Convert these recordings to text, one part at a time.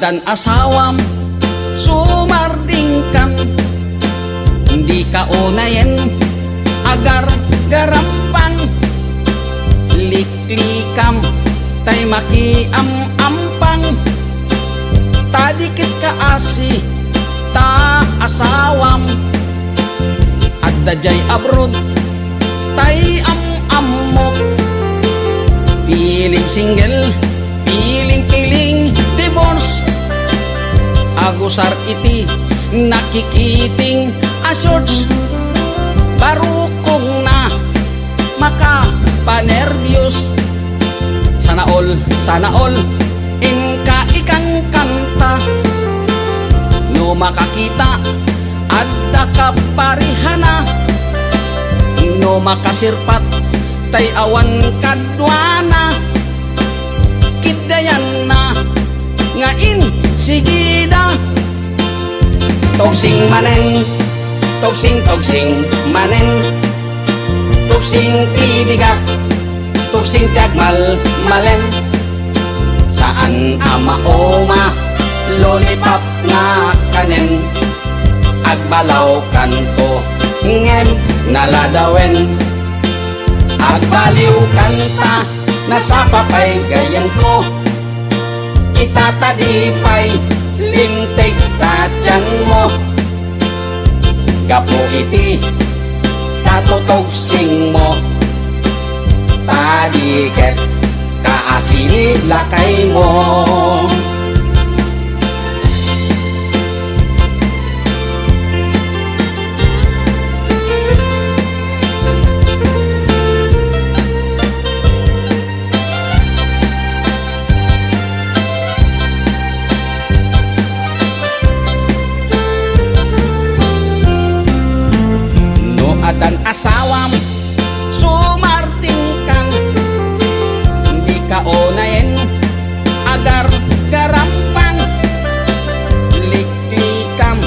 Dan asawam sumardingkan, hindi ka unayen agar garampang, liklikam tay makiam-ampang, tadikit ka asi ta asawam, at dajay abroad tay am-ammo, piling single piling-piling divorce, agusar iti nakikiting asorts, barukong na makapanervyos. Sana all inka ikang kanta, no makakita adda ka parihana, no makasirpat tay awan kadwana, kidayan na ngain sigida. Togsing manen, togsing manen, togsing tibigat, togsing tiagmal malen, saan ama-oma lollipop nga kanen, agbalaw kanto ngem naladawen, agbaliw kanta nasapapay gayan ko, itatadipay limtig tatyan mo, gapo iti katutogsing mo, tadiket kaasili lakay mo. Dan asawam sumardingkan, hindi ka unayen agar garampang, liklikam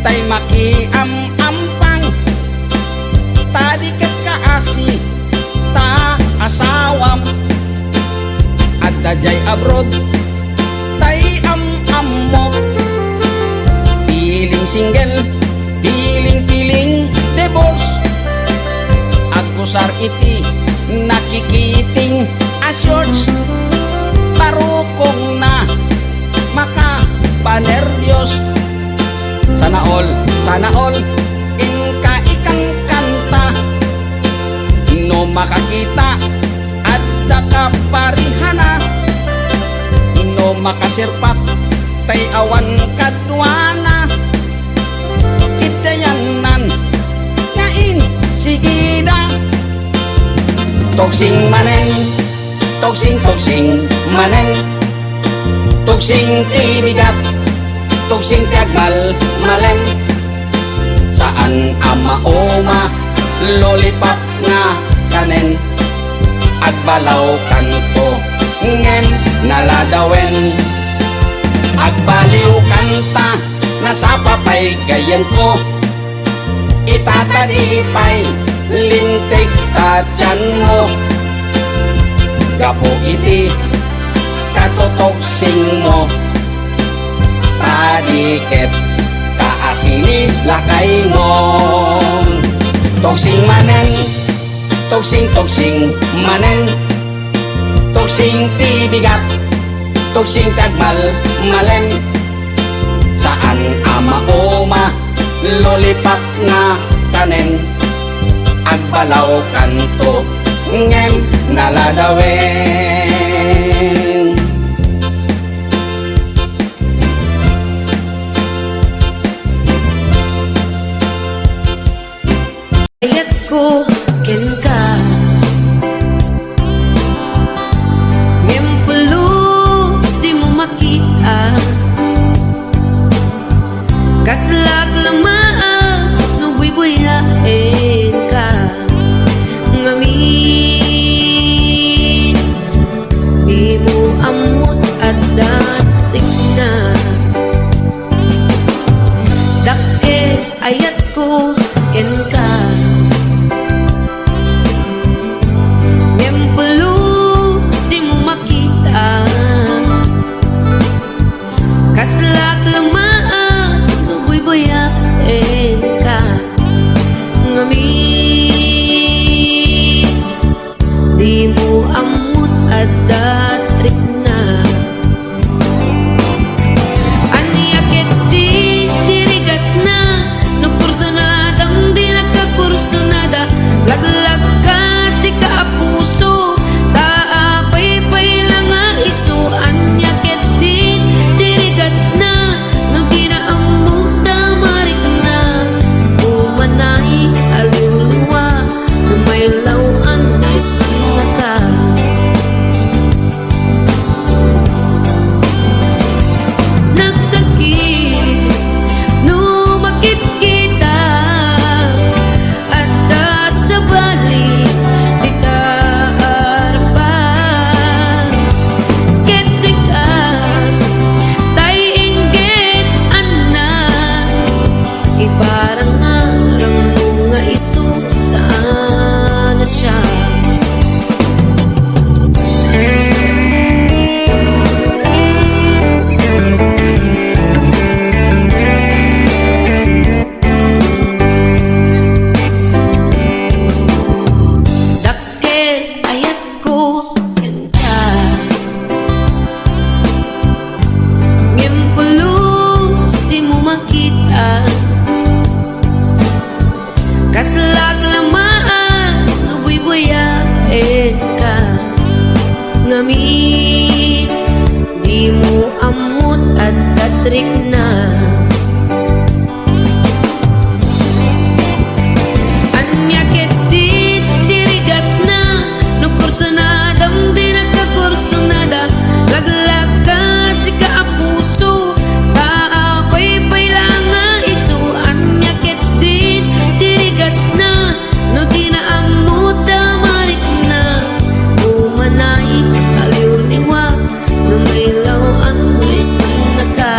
tay makiam-ampang, tadiket ka asi ta asawam, at dajay abroad tay am-ammo, piling single piling-piling divorce, agusar iti nakikiting asyorts, parukong na makapanervyos. Sana all inka ikang kanta, no makakita adda ka parihana, no makasirpat tay awan kadwana, kidayanan ngain sigida. Togsing manen, togsing manen, togsing tibigat, togsing tiagmal malen, saan ama-oma lollipop nga kanen, agbalaw kanto ngem naladawen, agbaliw kanta nasapapay gayan ko, itatadipay lintig tatyan mo, gapo iti katutogsing mo, tadiket kaasili lakay mo. Togsing manen, togsing manen, togsing tibigat, togsing tagmal malen, saan ama-oma lollipop nga kanen, agbalaw kanto ngem naladawen. Ayat ko ken ka ngem pelus di mo makita, kaslag lamaan no buy-buyain ka, ngamin di mo amot at dating na, dakke ayat ko ken ka ngem pelus di mo makita, parang arang mga iso saan na siya. Dakkel ayat ko kanta ngem pulus di mo makita kaslak lamaan nubuy-buyain ka ngamit di mo amot at tatrik na anyakit di tirigat na nukurso na dam di nagkakurso na da laglag ka si kaapuso taakoy baylang nga iso anyakit din tirigat na no di na amot damarik na umanay aliw-liwa no may lawan nga isang naka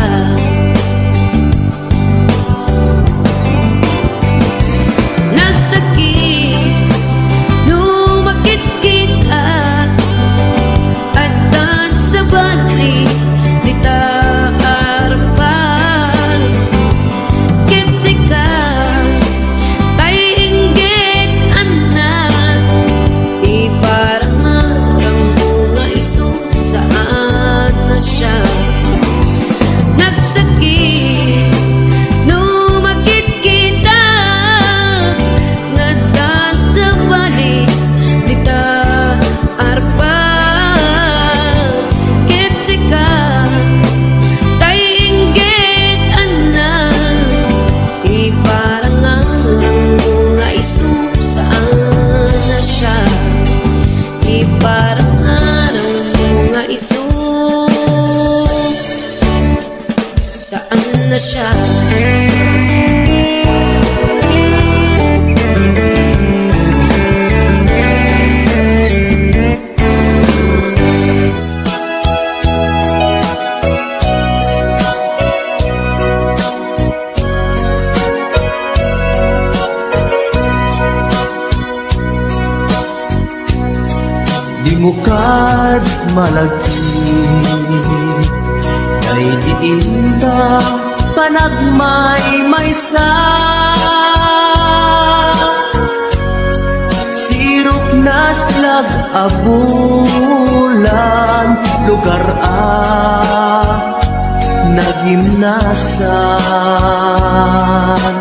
nagsakit numakit kita at dan sa bali di taarpan kitsika tay inggit anak iparang arang mga iso saan na siya. Nagsakit numakit kita nga dan sa bali di taarpan kitsika tay inggit anak iparang arang mga iso saan na siya. Iparang arang mga iso saan na siya. Di mo kad malagsi kay diin ta panagmay maysa sirok na slag abulan lugar nagimnasan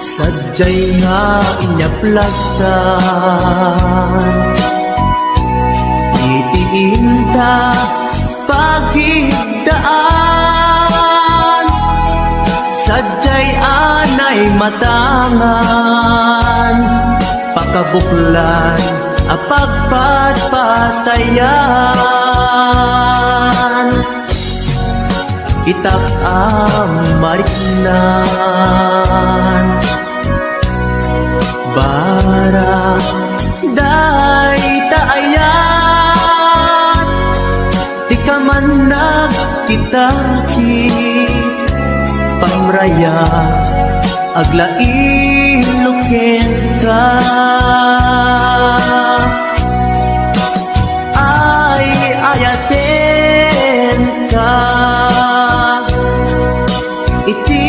sadyay nga inyaplasan itiinta pagigdaan sadyay anay matangan pakabuklan apagpatpatayan itap mariknan barang day taayan di ka man nagkitaki pamraya aglain ka ay ayaten ka iti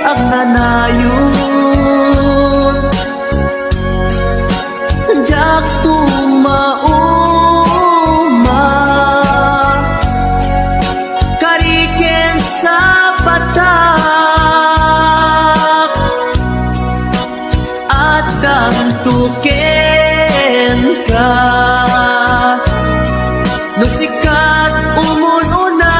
agnanayon jak tumauma kariken sa patak at kamtuken ka nusikat umununa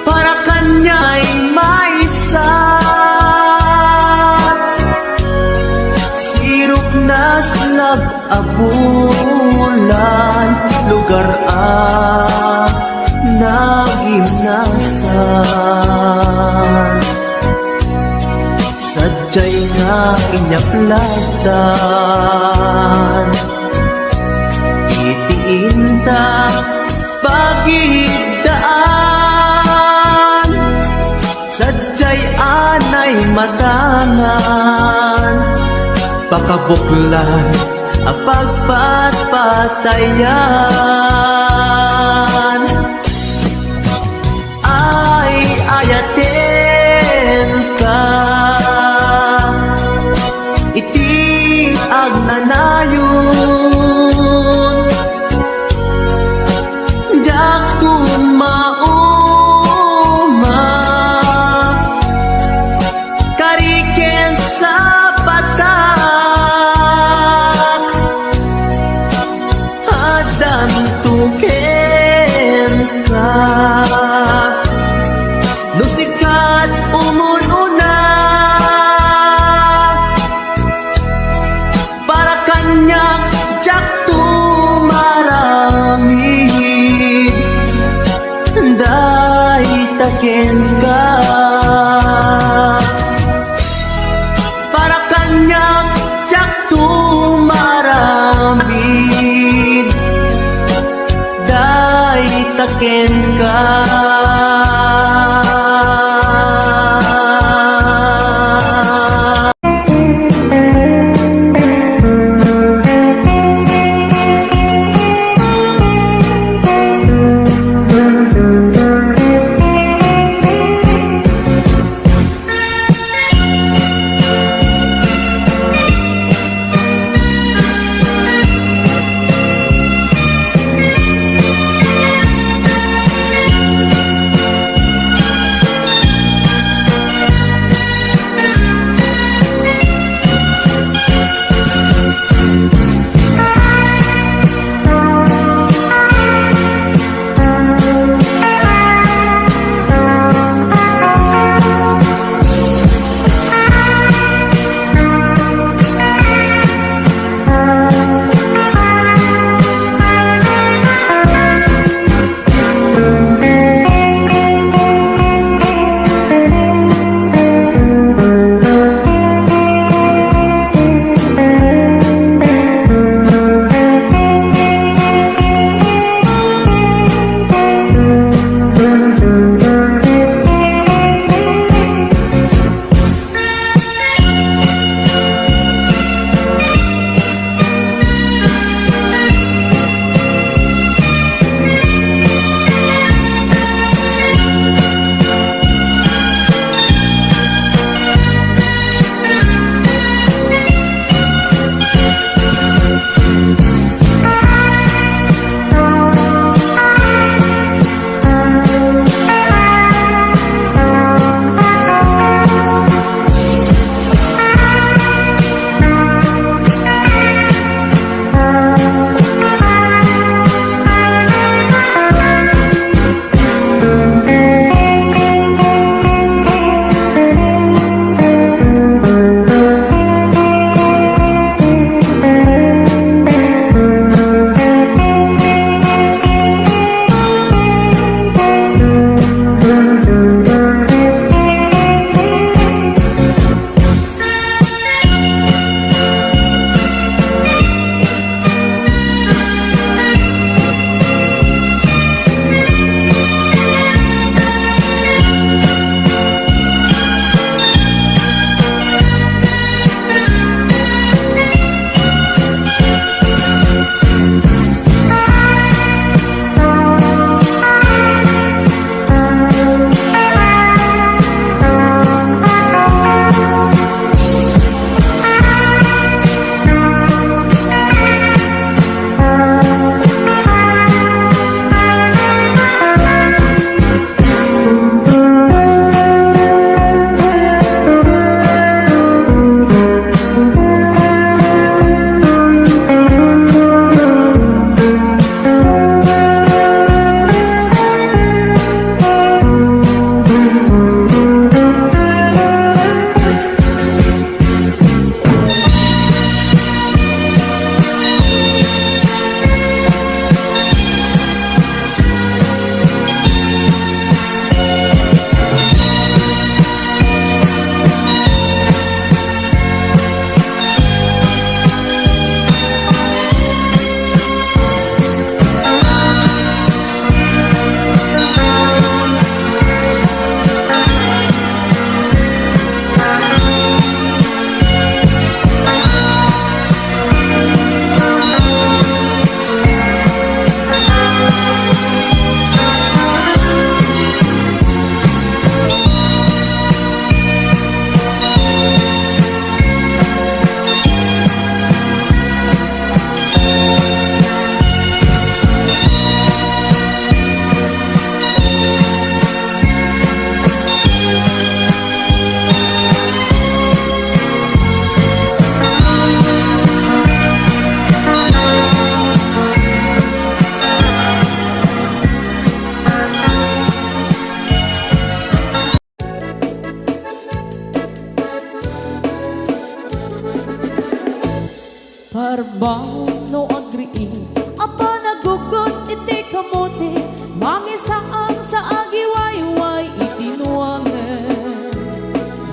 para kanya'y maisa sirok na slag abulan lugar nagimnasan sadyay nga inyaplasan itiinta pagigdaan matangan pakabuklan ang pagpatpasayan ay ayaten ka iti agnanayon jak tumauma kariken sa batak adan tuken ka lusikat umununa para kanya jak tumaramid day taken ka para kanya jak tumaramid day taken ka.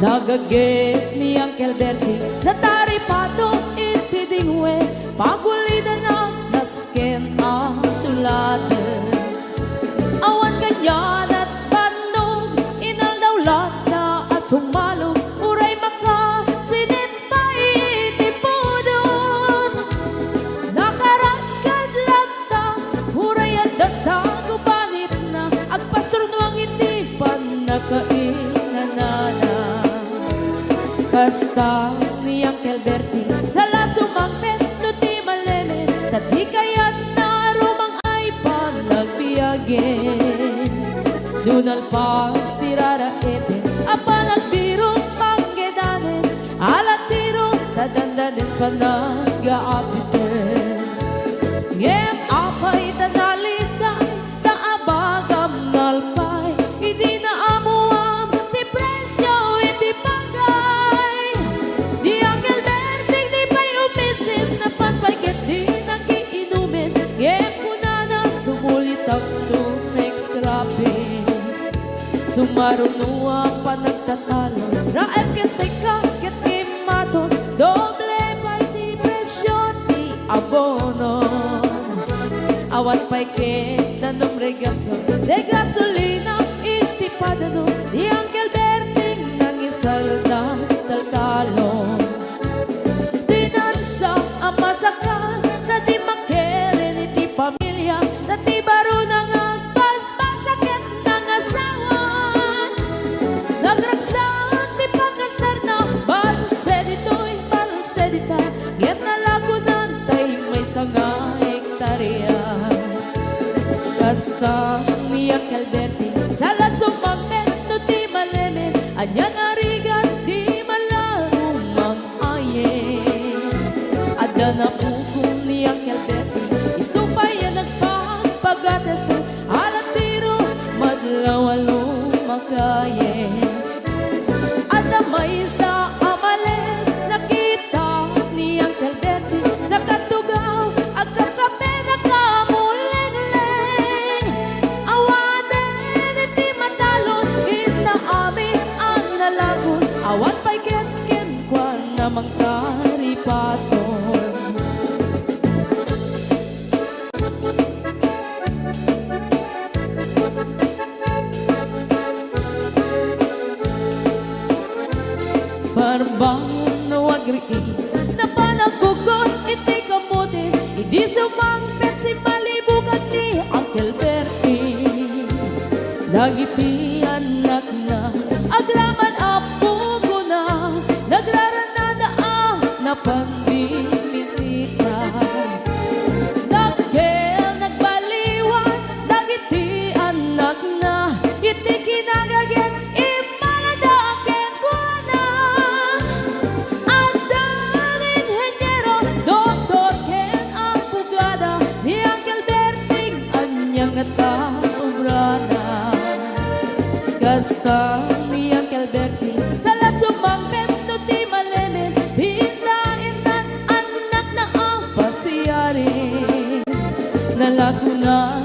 Nagagit ni Uncle Bertie natari pato iti dingwe pagulida na nasken ang tuladen awan kanyan at bandong inaldawlat na asumalo uray maka sinit pa itipudon nakaragkad lagta uray at dasa gubanit na agpastor nuang itipan nakainanana Basta ni Uncle Bertie sa lasumangpet no ti maleme tati kayat na rumang ay panagbiyagen Dunal pas tirara epe apa nagbiro panggedanen alat tiro tadandanen panag-aapiten Ngem apay tanalitan taabagam nalpay hindi na amuam ti presyo iti pagay Di Uncle Bertie di pa'y umisim na panpagkat di nagiinumin Ngem ko na sumulit ang to next scrapping Sumarunua pa nagtatalo Raem ket say kaket kimaton Doble pa'y di presyo di abonon Awan pa'y ket nanom regasyon De gasolina iti padano Di Uncle Bertie nangisalda taltalon Dinansa ang masakan na di makirin iti pamilya na di baro nang agpaspasaket ng asawa Nagragsak di pagkasar na balsedito'y balsedita Ngem na lagunan tay may sanga hektarya Basta ni Uncle Bertie sa lasumangmet no ti malemen Anyan arigan di malarumang ayen Ada na pukong ni Uncle Bertie isupay yan nagpapagatesan alat tiro madlawalo makayen Ada may sa amalen nakita ni Uncle Bertie nakatugaw agkakape nakamuleng-leng awaden iti matalon inaami ang nalagon awan pa'y ketken kwa namang karipaton Barbangon na wagriin na panagugot iti kamutin Idi sumangpet si malibugan ni Uncle Bertie Dagiti anak na agraman apugo na Nagraranada na panbimisita Dagkel nagbaliwan dagiti anak na iti kinagaget imaladaken ko na Adan inhenyero doktor ken abogada ni Uncle Bertie anyang at kaubrana Kasta ni Uncle Bertie sa lasumangpet no ti malemen hindain nan anak na ang pasiyari Nalagunan